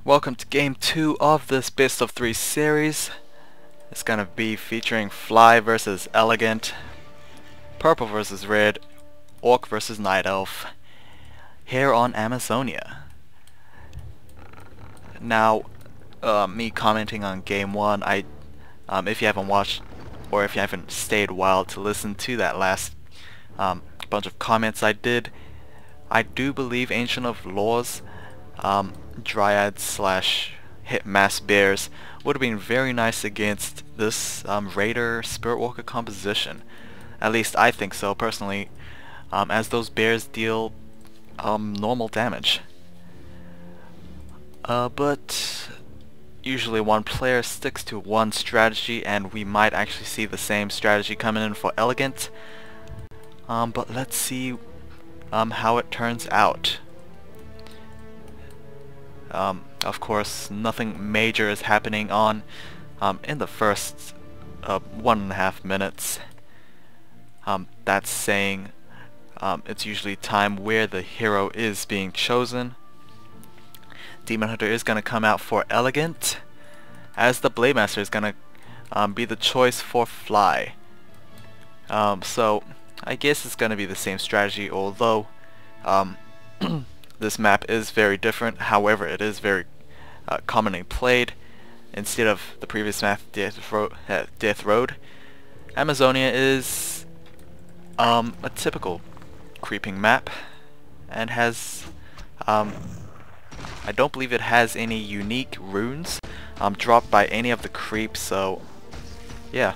Welcome to game 2 of this best of 3 series. It's gonna be featuring Fly versus Elegant, Purple versus Red, Orc versus Night Elf, here on Amazonia. Now, me commenting on game 1, if you haven't watched or if you haven't stayed a while to listen to that last bunch of comments I did, I do believe Ancient of Laws, Dryads slash hit mass bears would have been very nice against this Raider Spirit Walker composition. At least I think so personally, as those bears deal normal damage. But usually one player sticks to one strategy, and we might actually see the same strategy coming in for Elegant. But let's see how it turns out. Of course, nothing major is happening on in the first 1.5 minutes. That's saying it's usually time where the hero is being chosen. Demon Hunter is going to come out for Elegant, as the Blade Master is going to be the choice for Fly. So I guess it's going to be the same strategy, although this map is very different. However, it is very commonly played. Instead of the previous map, Death Road, Amazonia is a typical creeping map, and has I don't believe it has any unique runes dropped by any of the creeps. So yeah,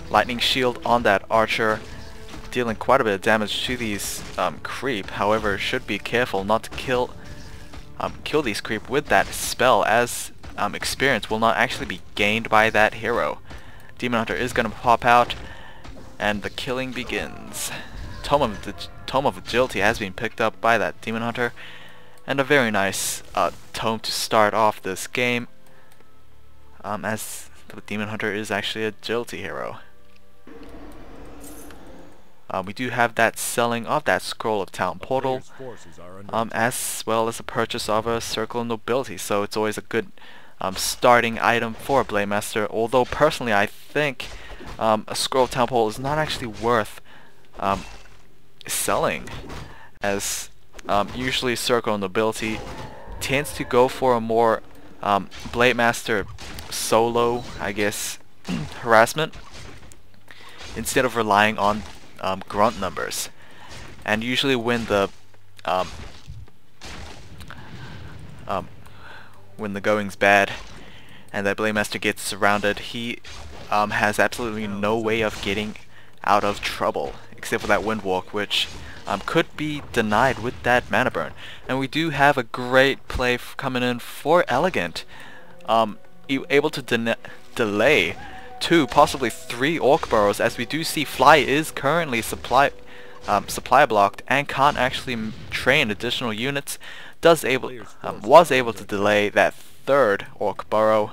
lightning shield on that archer, dealing quite a bit of damage to these creep. However, should be careful not to kill these creep with that spell, as experience will not actually be gained by that hero. Demon Hunter is going to pop out, and the killing begins. Tome of Agility has been picked up by that Demon Hunter, and a very nice tome to start off this game, as the Demon Hunter is actually an agility hero. We do have that selling of that Scroll of Town Portal, as well as the purchase of a Circle of Nobility, so it's always a good starting item for a Blade Master. Although personally I think a Scroll of Town Portal is not actually worth selling, as usually Circle of Nobility tends to go for a more Blade Master solo, I guess, harassment, instead of relying on grunt numbers. And usually when the going's bad and that Blade Master gets surrounded, he has absolutely no way of getting out of trouble, except for that Windwalk, which could be denied with that mana burn. And we do have a great play coming in for Elegant, able to delay 2, possibly 3 Orc burrows, as we do see Fly is currently supply blocked and can't actually train additional units. Was able to delay that 3rd Orc burrow,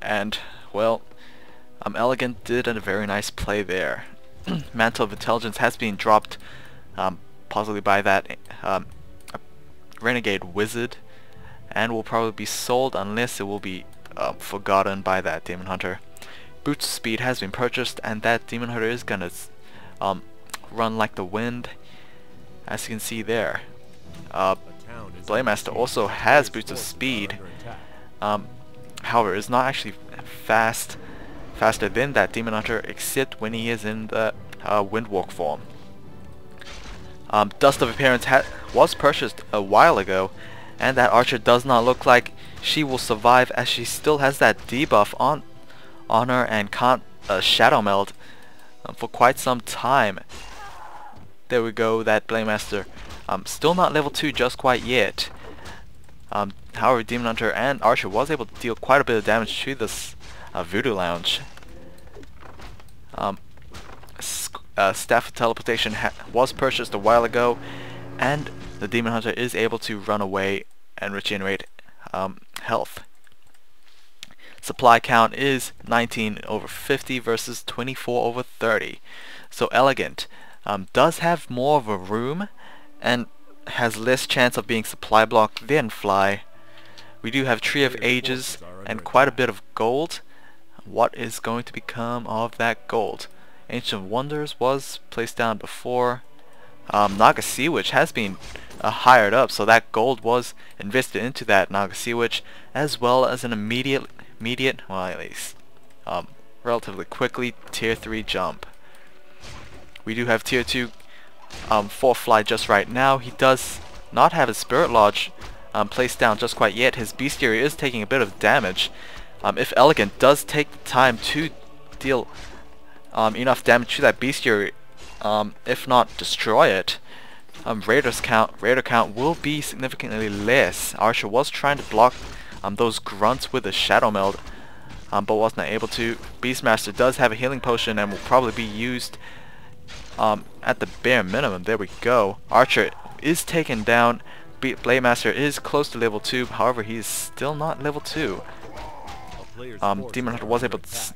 and well, Elegant did a very nice play there. Mantle of Intelligence has been dropped, possibly by that Renegade Wizard, and will probably be sold unless it will be forgotten by that Demon Hunter. Boots of Speed has been purchased, and that Demon Hunter is gonna run like the wind, as you can see there. Blade Master also has Boots of Speed, however is not actually faster than that Demon Hunter, except when he is in the Windwalk form. Dust of Appearance was purchased a while ago, and that archer does not look like she will survive, as she still has that debuff on her and can't shadow meld for quite some time. There we go, that Blade Master still not level 2 just quite yet. However, Demon Hunter and archer was able to deal quite a bit of damage to this Voodoo Lounge. Staff of Teleportation was purchased a while ago, and the Demon Hunter is able to run away and regenerate health. Supply count is 19/50 versus 24/30. So Elegant does have more of a room, and has less chance of being supply blocked than Fly. We do have Tree of Ages and quite a bit of gold. What is going to become of that gold? Ancient Wonders was placed down before. Naga Sea Witch has been hired up, so that gold was invested into that Naga Sea Witch, as well as an immediate, well at least, relatively quickly tier 3 jump. We do have tier 2 for Fly just right now. He does not have his Spirit Lodge placed down just quite yet. His Bestiary is taking a bit of damage. If Elegant does take the time to deal enough damage to that Bestiary, if not destroy it, Raider count will be significantly less. Archer was trying to block those grunts with a Shadow Meld, but was not able to. Beastmaster does have a healing potion and will probably be used at the bare minimum. There we go. Archer is taken down. Blademaster is close to level 2, however he is still not level 2. Demon Hunter was able to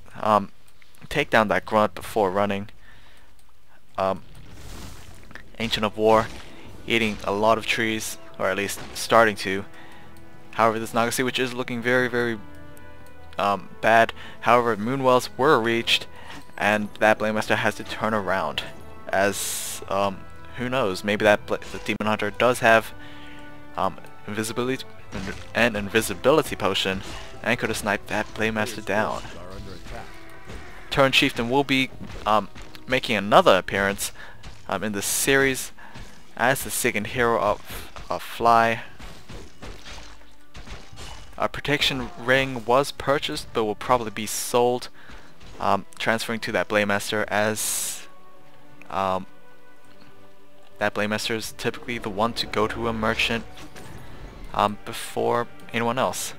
take down that grunt before running. Ancient of War eating a lot of trees, or at least starting to. However, this Naga Sea Witch is looking very, very bad. However, Moonwells were reached, and that Blademaster has to turn around. As who knows? Maybe the Demon Hunter does have invisibility potion and could have sniped that Blademaster down. Turn Chieftain will be making another appearance in this series as the second hero of Fly. A protection ring was purchased but will probably be sold, transferring to that Blademaster, as that Blademaster is typically the one to go to a merchant before anyone else.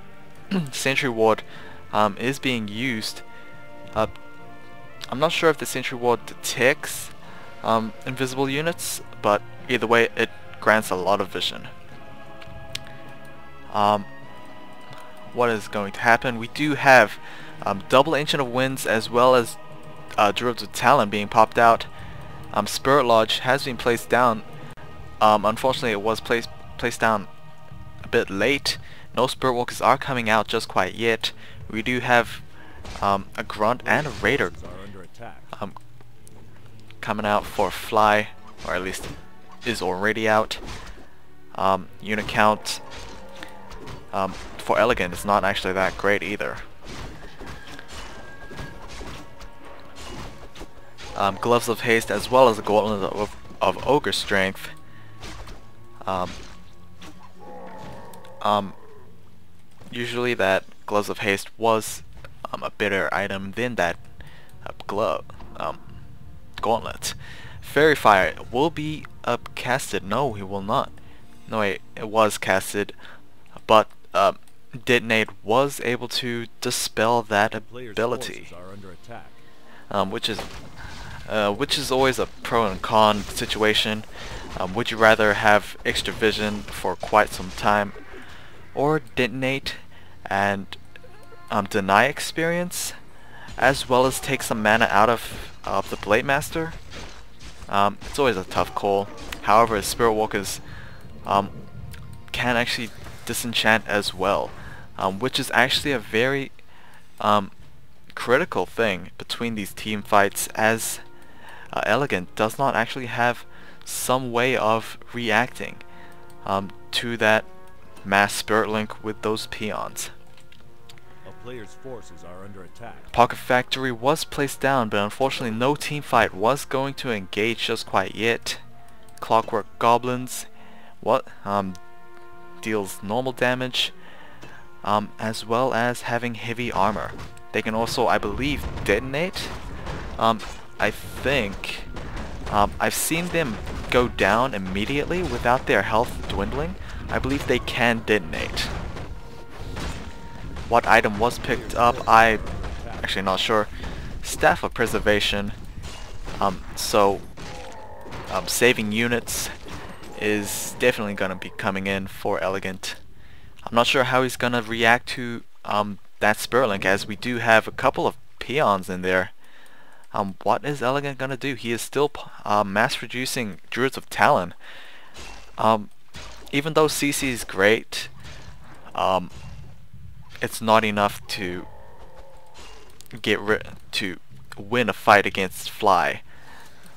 Sentry Ward is being used. I'm not sure if the Sentry Ward detects invisible units, but either way it grants a lot of vision. What is going to happen? We do have double Ancient of Winds as well as Druids of Talon being popped out. Spirit Lodge has been placed down. Unfortunately it was placed down a bit late. No Spirit Walkers are coming out just quite yet. We do have a Grunt and a Raider coming out for Fly, or at least is already out. Unit count for Elegant is not actually that great either. Gloves of Haste as well as a Gauntlet of Ogre Strength. Usually that Gloves of Haste was a better item than that Gauntlet. Fairy Fire will be casted. No, he will not. No, wait, it was casted, but Detonate was able to dispel that ability, which is always a pro and con situation. Would you rather have extra vision for quite some time, or Detonate and deny experience, as well as take some mana out of the Blademaster? It's always a tough call. However, Spirit Walkers can actually disenchant as well, which is actually a very critical thing between these team fights, as Elegant does not actually have some way of reacting to that mass Spirit Link with those peons. Player's forces are under attack. Pocket Factory was placed down, but unfortunately no team fight was going to engage just quite yet. Clockwork Goblins deals normal damage, as well as having heavy armor. They can also, I believe, detonate. I think I've seen them go down immediately without their health dwindling. I believe they can detonate. What item was picked up, I'm actually not sure. Staff of Preservation. Saving units is definitely going to be coming in for Elegant. I'm not sure how he's going to react to that Spirit Link, as we do have a couple of peons in there. What is Elegant going to do? He is still mass producing Druids of Talon. even though CC is great, it's not enough to to win a fight against Fly,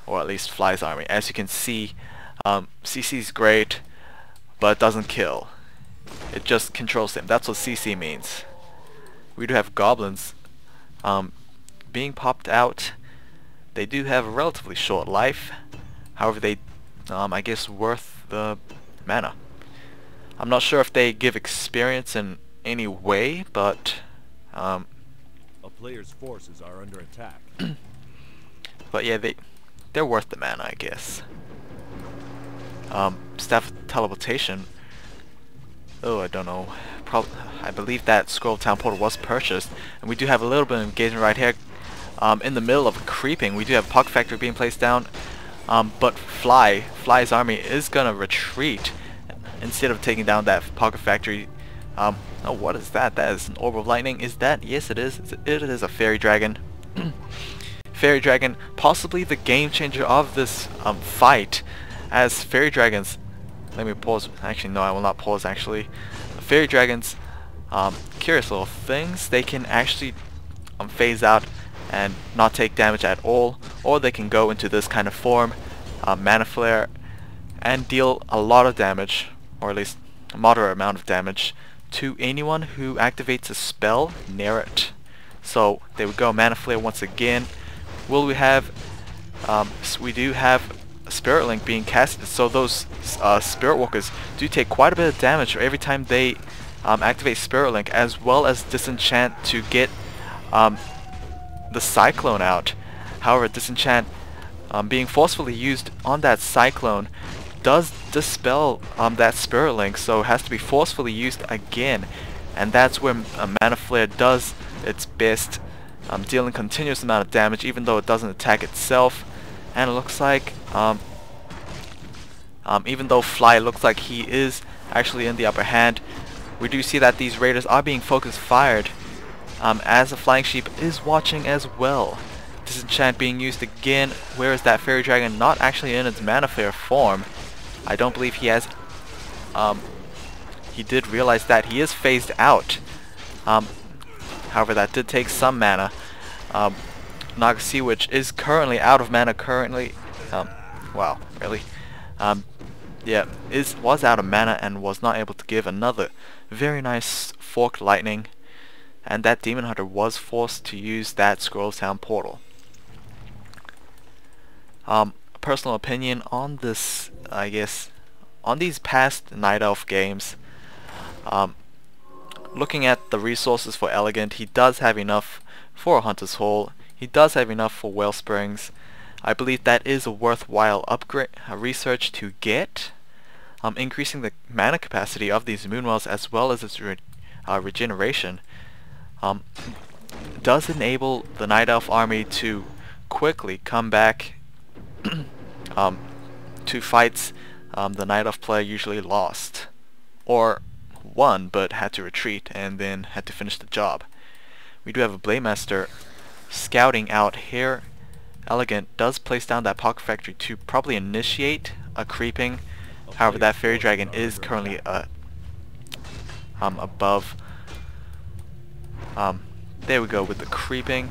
or at least Fly's army. As you can see, CC is great, but it doesn't kill. It just controls them. That's what CC means. We do have goblins being popped out. They do have a relatively short life. However, they, I guess, worth the mana. I'm not sure if they give experience in any way, but A player's forces are under attack. but yeah, they're worth the mana, I guess. Staff of teleportation. Oh, I don't know. I believe that Scroll of Town Portal was purchased, and we do have a little bit of engagement right here. In the middle of creeping, we do have Pocket Factory being placed down, but Fly's army is gonna retreat instead of taking down that Pocket Factory. Oh, what is that? That is an Orb of Lightning. Is that? Yes, it is. It is a Fairy Dragon. Fairy Dragon, possibly the game changer of this fight, as Fairy Dragons. Let me pause. Actually, no, I will not pause. Actually, Fairy Dragons, curious little things. They can actually phase out and not take damage at all, or they can go into this kind of form, Mana Flare, and deal a lot of damage, or at least a moderate amount of damage, to anyone who activates a spell near it. So there we go, Mana Flare once again. Will we have? We do have Spirit Link being casted, so those Spirit Walkers do take quite a bit of damage every time they activate Spirit Link, as well as Disenchant to get the Cyclone out. However, Disenchant being forcefully used on that Cyclone does dispel that Spirit Link, so it has to be forcefully used again, and that's when Mana Flare does its best, dealing continuous amount of damage even though it doesn't attack itself. And it looks like even though Fly looks like he is actually in the upper hand, we do see that these raiders are being focus fired, as the Flying Sheep is watching as well. Disenchant being used again. Where is that Fairy Dragon? Not actually in its Mana Flare form. I don't believe he has. He did realize that he is phased out. However, that did take some mana. Naga Sea Witch is currently out of mana. Wow, really? Yeah, was out of mana and was not able to give another very nice Forked Lightning. And that Demon Hunter was forced to use that Scroll of Town Portal. Personal opinion on this, I guess, on these past Night Elf games, looking at the resources for Elegant, he does have enough for a Hunter's Hall, he does have enough for Wellsprings. I believe that is a worthwhile upgrade research to get, increasing the mana capacity of these Moonwells as well as its regeneration. Does enable the Night Elf army to quickly come back to fights the Night Elf player usually lost, or won but had to retreat and then had to finish the job. We do have a Blademaster scouting out here. Elegant does place down that Pocket Factory to probably initiate a creeping. However, that Fairy Dragon is currently above. There we go with the creeping,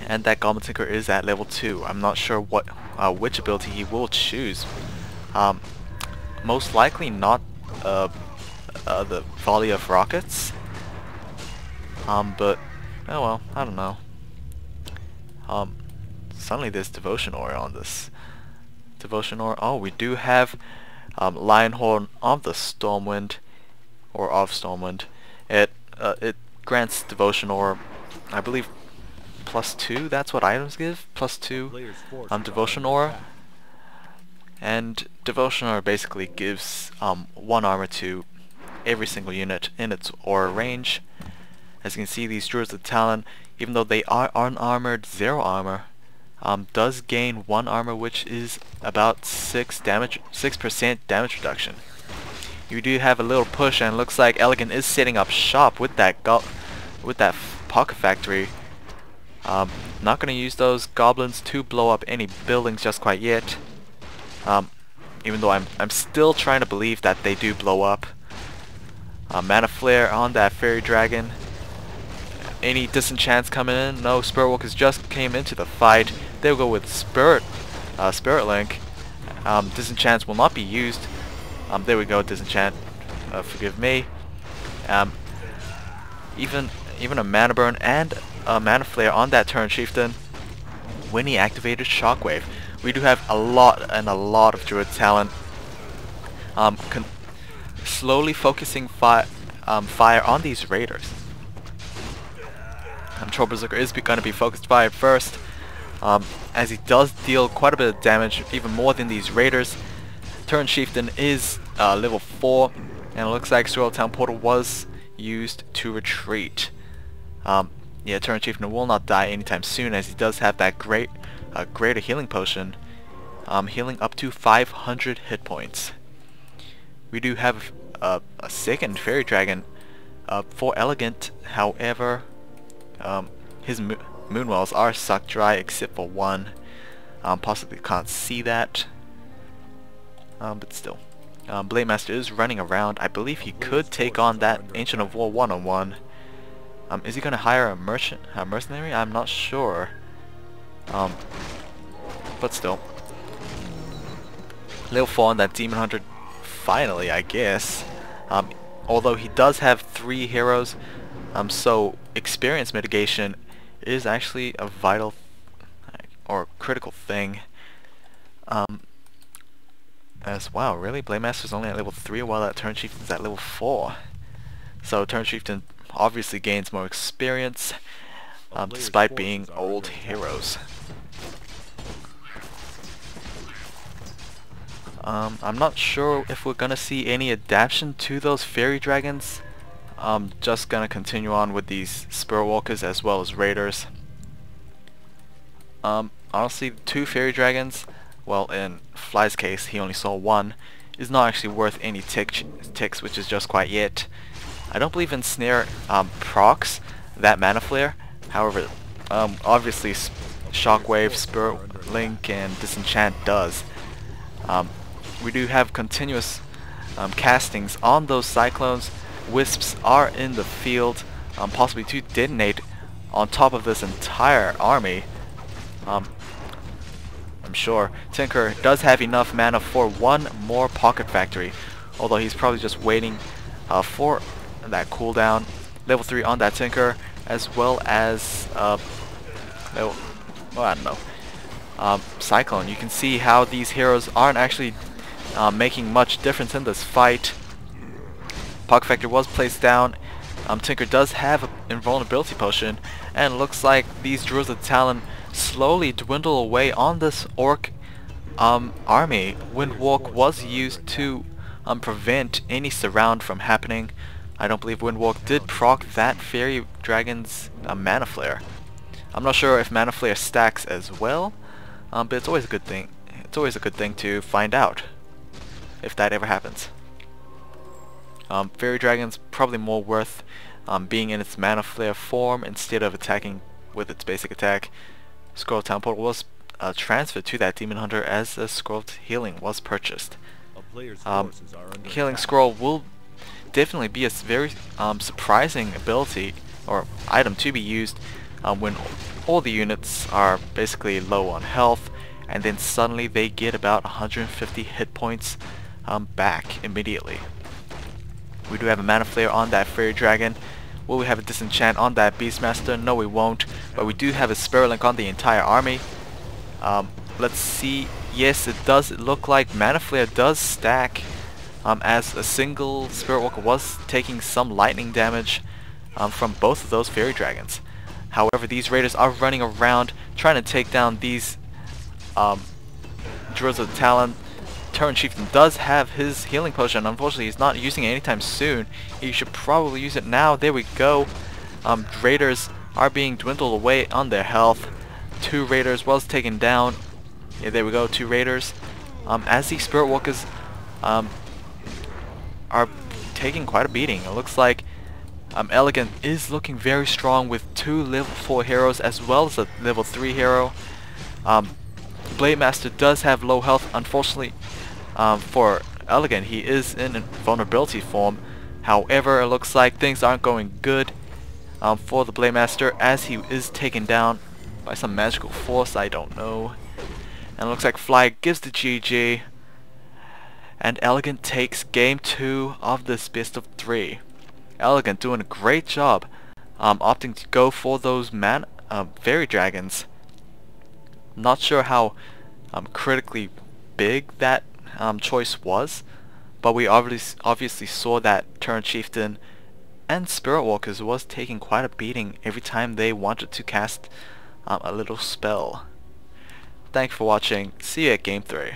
and that Goblin Tinker is at level 2. I'm not sure what which ability he will choose. Most likely not the Volley of Rockets. But oh well, I don't know. Suddenly there's Devotion Aura on this. Devotion Aura. Oh, we do have Lionhorn of the Stormwind, or of Stormwind. It grants Devotion Aura, I believe, +2. That's what items give. +2 Devotion Aura. And Devotion Aura basically gives 1 armor to every single unit in its aura range. As you can see, these Druids of Talon, even though they are unarmored, 0 armor, does gain 1 armor, which is about 6% damage reduction. You do have a little push, and it looks like Elegant is setting up shop with that Pocket Factory. Not going to use those goblins to blow up any buildings just quite yet. even though I'm still trying to believe that they do blow up. Mana Flare on that Fairy Dragon. Any disenchants coming in? No, Spirit Walkers just came into the fight. They'll go with Spirit Link. Disenchants will not be used. There we go, disenchant. Forgive me. Even a Mana Burn and a Mana Flare on that turn chieftain when he activated Shockwave. We do have a lot of Druid talent. Slowly focusing fire on these raiders. Troll Berserker is going to be focused fire first, as he does deal quite a bit of damage, even more than these raiders. Turn chieftain is level 4, and it looks like Swirl Town Portal was used to retreat. Yeah, Turn chieftain will not die anytime soon, as he does have that greater healing potion, healing up to 500 hit points. We do have a second Fairy Dragon for Elegant. However, his Moonwells are sucked dry except for one. Possibly can't see that, but still. Blade Master is running around. I believe he could take on that Ancient of War one-on-one. Is he going to hire a mercenary? I'm not sure. But still. Level 4 on that Demon Hunter, finally, I guess. Although he does have 3 heroes, so experience mitigation is actually a vital or critical thing. As wow, really? Blade Master's only at level 3 while that Turn Chieftain's at level 4. So Turn Chieftain obviously gains more experience, despite being old heroes. I'm not sure if we're gonna see any adaptation to those Fairy Dragons. Just gonna continue on with these Spirit Walkers as well as Raiders. Honestly, 2 Fairy Dragons, well, in Fly's case he only saw 1, is not actually worth any ticks, which is just quite yet. I don't believe in Snare procs that Mana Flare. However, obviously Shockwave, Spirit Link, and Disenchant does. We do have continuous castings on those Cyclones. Wisps are in the field, possibly to detonate on top of this entire army. I'm sure Tinker does have enough mana for one more Pocket Factory, although he's probably just waiting for that cooldown. Level 3 on that Tinker, as well as well, I don't know, Cyclone. You can see how these heroes aren't actually making much difference in this fight. Pocket Factory was placed down. Tinker does have an invulnerability potion, and it looks like these Druids of Talon slowly dwindle away on this Orc army. Windwalk was used to prevent any surround from happening. I don't believe Windwalk did proc that Fairy Dragon's Mana Flare. I'm not sure if Mana Flare stacks as well, but it's always a good thing. It's always a good thing to find out if that ever happens. Fairy Dragon's probably more worth being in its Mana Flare form instead of attacking with its basic attack. Scroll Town Portal was transferred to that Demon Hunter as a Scrolled Healing was purchased. Healing Scroll will definitely be a very surprising ability or item to be used when all the units are basically low on health, and then suddenly they get about 150 hit points back immediately. We do have a Mana Flare on that Fairy Dragon. Will we have a Disenchant on that Beastmaster? No, we won't. But we do have a Spirit Link on the entire army. Let's see. Yes, it does look like Mana Flare does stack, as a single Spirit Walker was taking some lightning damage from both of those Fairy Dragons. However, these Raiders are running around trying to take down these Druids of Talon. Turn Chieftain does have his healing potion. Unfortunately, he's not using it anytime soon. He should probably use it now. There we go. Raiders are being dwindled away on their health. 2 Raiders was taken down. Yeah, there we go. 2 Raiders. As these Spirit Walkers are taking quite a beating. It looks like Elegant is looking very strong with 2 level 4 heroes as well as a level 3 hero. Blade Master does have low health. Unfortunately, For Elegant, he is in vulnerability form. However, it looks like things aren't going good for the Blade Master, as he is taken down by some magical force, I don't know. And it looks like Fly gives the GG, and Elegant takes game 2 of this best of 3. Elegant doing a great job, opting to go for those fairy dragons. Not sure how critically big that choice was, but we obviously saw that Turn Chieftain and Spirit Walkers was taking quite a beating every time they wanted to cast a little spell. Thanks for watching. See you at game 3.